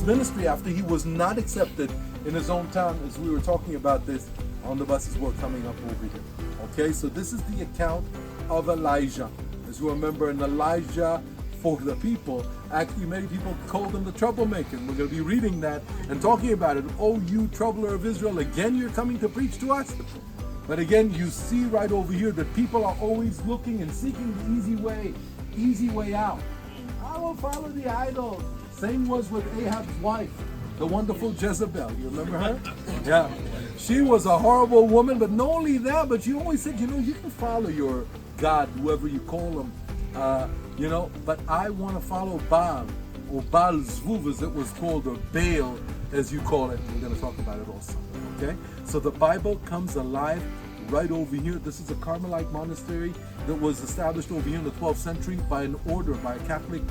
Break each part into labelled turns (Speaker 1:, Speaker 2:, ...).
Speaker 1: ministry after he was not accepted in his own town, as we were talking about this on the buses were coming up over here. Okay, so this is the account of Elijah. As you remember, in Elijah for the people, actually many people called him the troublemaker. And we're going to be reading that and talking about it. Oh, you troubler of Israel, again you're coming to preach to us? But again, you see right over here that people are always looking and seeking the easy way out. I will follow the idol. Same was with Ahab's wife, the wonderful Jezebel. You remember her? Yeah. She was a horrible woman, but not only that, but she always said, you can follow your God, whoever you call him, but I want to follow Baal, or Baal Zvuv as it was called, or Baal as you call it. We're going to talk about it also. Okay? So the Bible comes alive right over here. This is a Carmelite monastery that was established over here in the 12th century by an order, by a Catholic,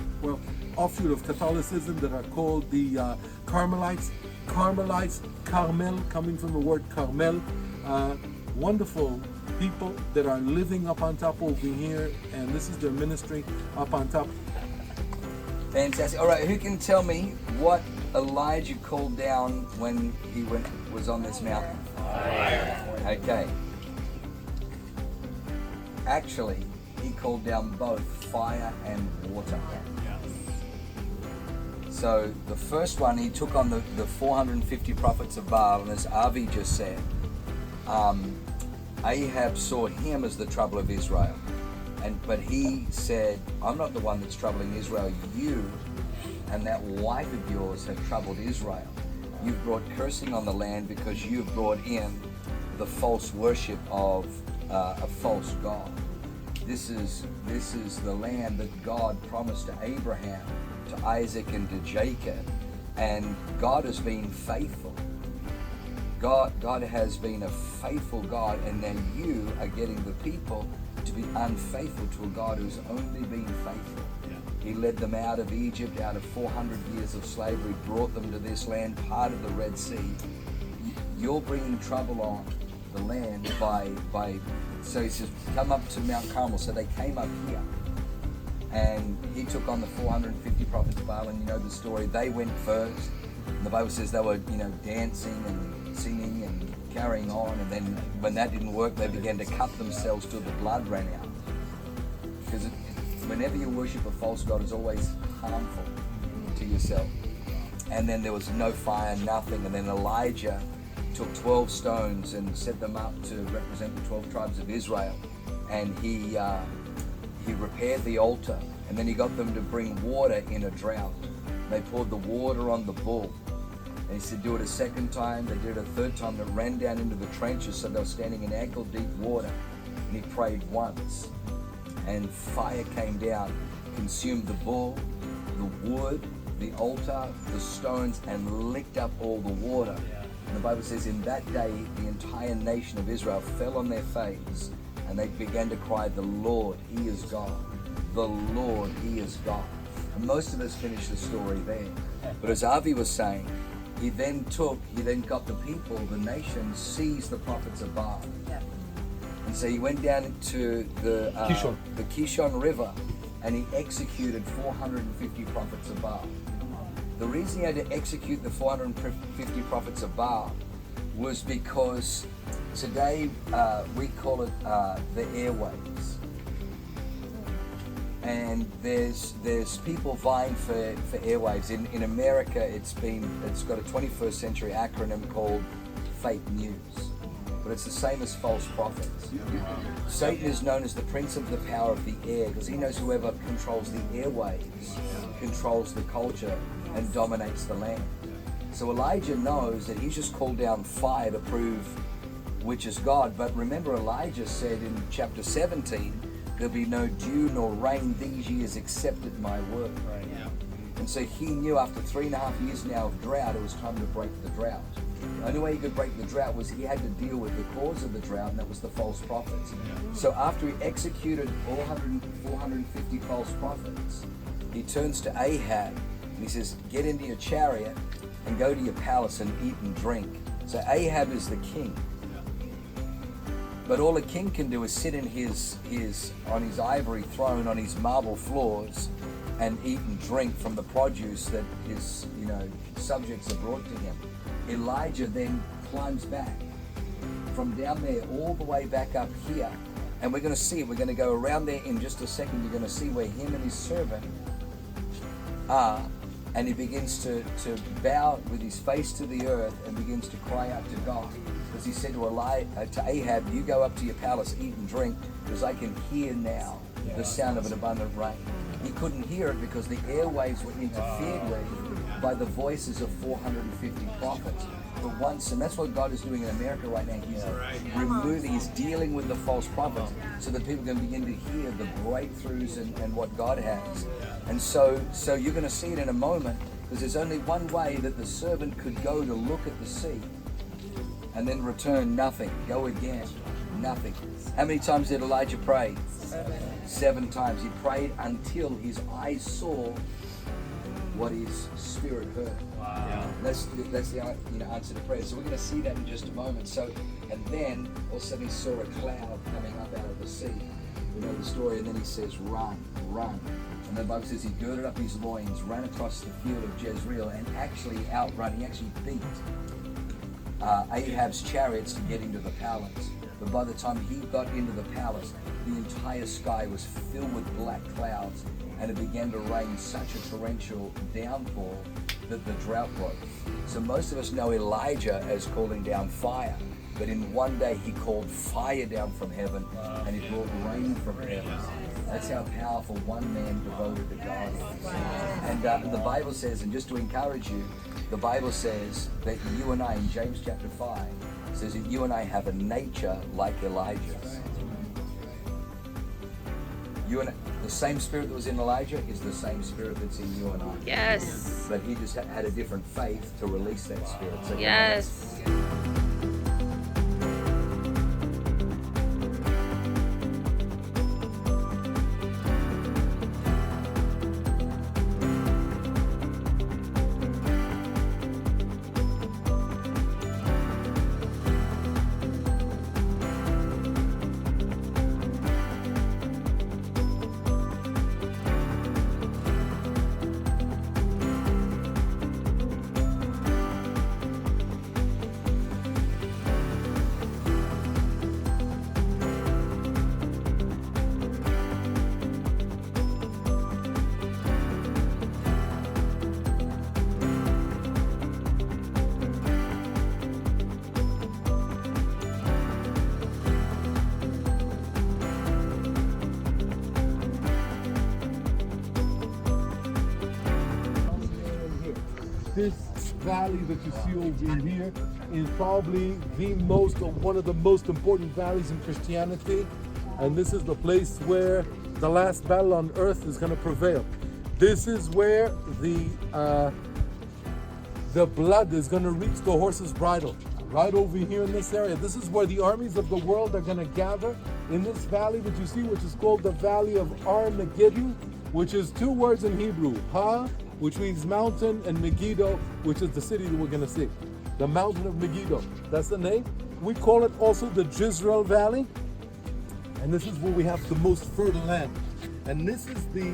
Speaker 1: offshoot of Catholicism that are called the Carmelites. Carmel, coming from the word Carmel. Wonderful people that are living up on top over here, and this is their ministry up on top.
Speaker 2: Fantastic. All right, who can tell me what Elijah called down when he was on this mountain? Fire. Okay. Actually, he called down both fire and water. So the first one, he took on the 450 prophets of Baal, and as Avi just said, Ahab saw him as the trouble of Israel. But he said, I'm not the one that's troubling Israel. You and that wife of yours have troubled Israel. You've brought cursing on the land because you've brought in the false worship of a false god. This is the land that God promised to Abraham, to Isaac, and to Jacob. And God has been faithful. God has been a faithful God, and now you are getting the people to be unfaithful to a God who's only been faithful. He led them out of Egypt, out of 400 years of slavery, brought them to this land, part of the Red Sea. You're bringing trouble on the land by so he says, come up to Mount Carmel. So they came up here, and he took on the 450 prophets of Baal, and you know the story. They went first, and the Bible says they were, dancing and singing and carrying on, and then when that didn't work, they began to cut themselves till the blood ran out. Because whenever you worship a false god, it's always harmful to yourself. And then there was no fire, nothing, and then Elijah took 12 stones and set them up to represent the 12 tribes of Israel, and he repaired the altar, and then he got them to bring water in a drought. They poured the water on the bull, and he said do it a second time. They did it a third time. They ran down into the trenches, so they were standing in ankle deep water, and he prayed once, and fire came down, consumed the bull, the wood, the altar, the stones, and licked up all the water. And the Bible says in that day the entire nation of Israel fell on their face, and they began to cry, the Lord, He is God. The Lord, He is God. And most of us finish the story there. But as Avi was saying, he then got the people, the nation, seized the prophets of Baal. Yeah. And so he went down into the Kishon River, and he executed 450 prophets of Baal. The reason he had to execute the 450 prophets of Baal was because today we call it the airwaves. And there's people vying for airwaves. In America, it's got a 21st century acronym called fake news. But it's the same as false prophets. Satan is known as the prince of the power of the air, because he knows whoever controls the airwaves controls the culture and dominates the land. So Elijah knows that he's just called down fire to prove which is God. But remember, Elijah said in chapter 17, there'll be no dew nor rain these years except at my word. Right. Yeah. And so he knew after 3.5 years now of drought, it was time to break the drought. The only way he could break the drought was he had to deal with the cause of the drought, and that was the false prophets. Yeah. So after he executed all 450 false prophets, he turns to Ahab and he says, get into your chariot and go to your palace and eat and drink. So Ahab is the king. But all a king can do is sit in on his ivory throne, on his marble floors, and eat and drink from the produce that his, subjects are brought to him. Elijah then climbs back from down there all the way back up here. And we're going to see, we're going to go around there in just a second. You're going to see where him and his servant are. And he begins to bow with his face to the earth and begins to cry out to God. Because he said to Ahab, you go up to your palace, eat and drink, because I can hear now the sound of an abundant rain. He couldn't hear it because the airwaves were interfered with by the voices of 450 prophets. But once, and that's what God is doing in America right now. He's dealing with the false prophets so that people can begin to hear the breakthroughs and what God has. And so you're going to see it in a moment, because there's only one way that the servant could go to look at the sea and then return nothing. Go again, nothing. How many times did Elijah pray? 7 times. He prayed until his eyes saw what his spirit heard. Wow. That's the answer to prayer. So we're going to see that in just a moment. So, and then all of a sudden he saw a cloud coming up out of the sea. We know the story. And then he says, run, run. And the Bible says he girded up his loins, ran across the field of Jezreel, and actually outrun. He actually beat Ahab's chariots to get into the palace. But by the time he got into the palace, the entire sky was filled with black clouds, and it began to rain such a torrential downpour that the drought broke. So most of us know Elijah as calling down fire, but in one day he called fire down from heaven, and he brought rain from heaven. That's how powerful one man devoted to God is. And the Bible says, and just to encourage you, the Bible says that you and I, in James chapter 5, says that you and I have a nature like Elijah's. The same spirit that was in Elijah is the same spirit that's in you and I.
Speaker 3: Yes.
Speaker 2: But he just had a different faith to release that spirit. So
Speaker 3: yes.
Speaker 1: This valley that you see over here is probably one of the most important valleys in Christianity, and this is the place where the last battle on earth is going to prevail. This is where the blood is going to reach the horse's bridle. Right over here in this area. This is where the armies of the world are going to gather in this valley that you see, which is called the Valley of Armageddon, which is 2 words in Hebrew, Ha, which means mountain, and Megiddo, which is the city that we're going to see. The mountain of Megiddo, that's the name. We call it also the Jezreel Valley, and this is where we have the most fertile land. And this is the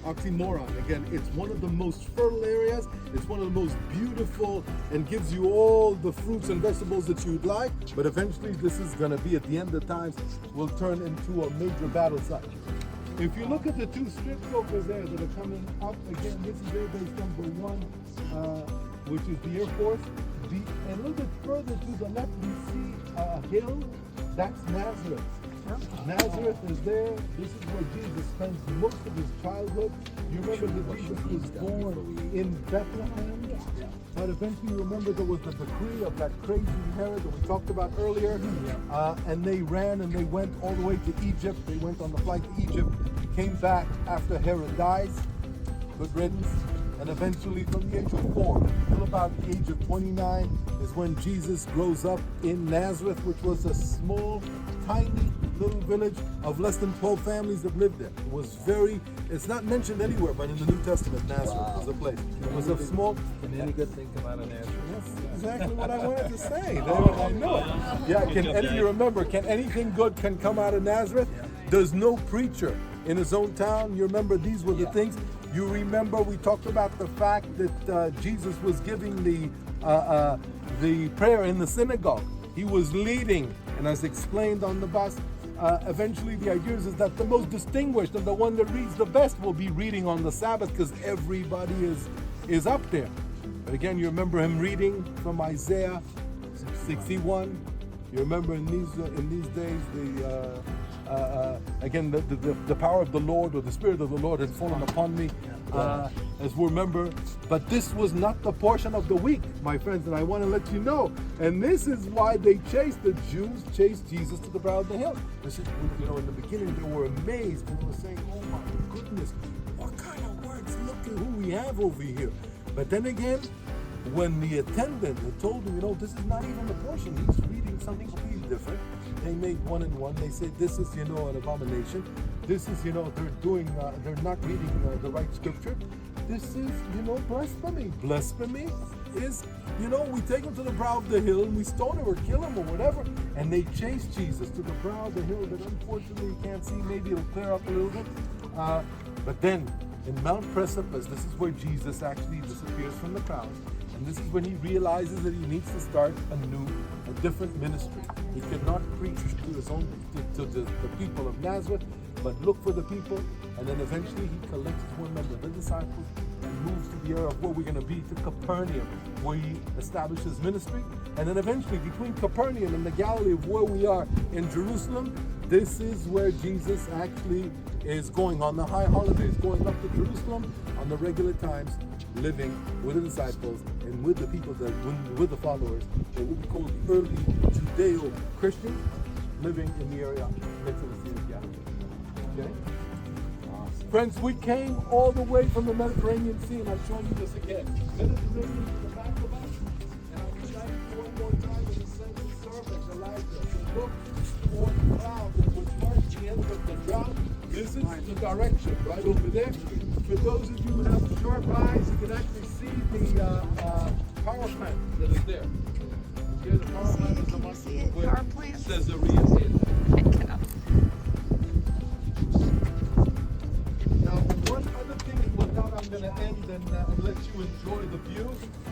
Speaker 1: oxymoron. Again, it's one of the most fertile areas. It's one of the most beautiful and gives you all the fruits and vegetables that you'd like. But eventually, this is going to be, at the end of times, will turn into a major battle site. If you look at the 2 strips over there that are coming up, again, this is Air Base number 1, which is the Air Force. And a little bit further to the left, we see a hill. That's Nazareth. Nazareth is there. This is where Jesus spends most of his childhood. You remember that Jesus was born in Bethlehem? But eventually, you remember there was the decree of that crazy Herod that we talked about earlier. And they ran and they went all the way to Egypt. They went on the flight to Egypt, came back after Herod dies. Good riddance. And eventually, from the age of 4 till about the age of 29 is when Jesus grows up in Nazareth, which was a small, tiny little village of less than 12 families that lived there. It was it's not mentioned anywhere, but in the New Testament, Nazareth was a place. It was a small...
Speaker 4: Can any good thing come out of Nazareth?
Speaker 1: That's exactly what I wanted to say. I know it. Yeah, can anything good come out of Nazareth? There's no preacher in his own town. You remember these were the things. You remember we talked about the fact that Jesus was giving the prayer in the synagogue. He was leading, and as explained on the bus, eventually the idea is that the most distinguished and the one that reads the best will be reading on the Sabbath because everybody is up there. But again, you remember him reading from Isaiah 61. You remember in these days again the power of the Lord, or the Spirit of the Lord had fallen upon me, as we remember. But this was not the portion of the week, my friends, and I want to let you know. And this is why the Jews chased Jesus to the brow of the hill. They said, you know, in the beginning they were amazed and they were saying, "Oh my goodness, what kind of words? Look at who we have over here." But then again, when the attendant had told him, you know, this is not even the portion, he's reading something completely different. They made one and one. They said, this is, you know, an abomination. This is, you know, they're not reading the right scripture. This is, you know, blasphemy. Blasphemy is, you know, we take him to the brow of the hill and we stone him or kill him or whatever. And they chase Jesus to the brow of the hill that unfortunately you can't see. Maybe it'll clear up a little bit. But then in Mount Precipice, this is where Jesus actually disappears from the crowd. And this is when he realizes that he needs to start a different ministry. He could not preach to his own, to the people of Nazareth, but look for the people. And then eventually he collects his 100 the disciples and moves to the area of where we're going to be, to Capernaum, where he establishes ministry. And then eventually between Capernaum and the Galilee of where we are in Jerusalem, this is where Jesus actually is going on the high holidays, going up to Jerusalem on the regular times, living with the disciples and with the people with the followers, what we call the early Judeo-Christians, living in the area next to the Sea of Galilee. Okay? Awesome. Friends, we came all the way from the Mediterranean Sea, and I'm showing you this again. Mediterranean to the back of us, and I'm showing you one more time in the same servant, Elijah. So look for the cloud that would mark the end of the drought. This is the direction, right over there. For those of you who have sharp eyes, you can actually see the power plant that is there. Okay, the power plant is
Speaker 3: Can you see it? Power plant?
Speaker 1: Caesarea is.
Speaker 3: I cannot.
Speaker 1: Now, one other thing with that I'm going to end and let you enjoy the view.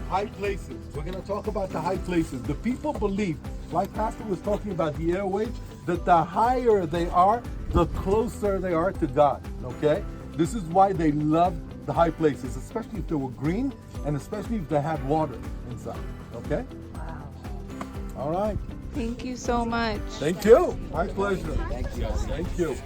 Speaker 1: High places. We're going to talk about the high places. The people believe, like Pastor was talking about the airwaves, that the higher they are, the closer they are to God. Okay? This is why they love the high places, especially if they were green and especially if they had water inside. Okay?
Speaker 3: Wow.
Speaker 1: All right.
Speaker 3: Thank you so much.
Speaker 1: Thank you. My pleasure.
Speaker 2: Thank you.
Speaker 1: Thank you.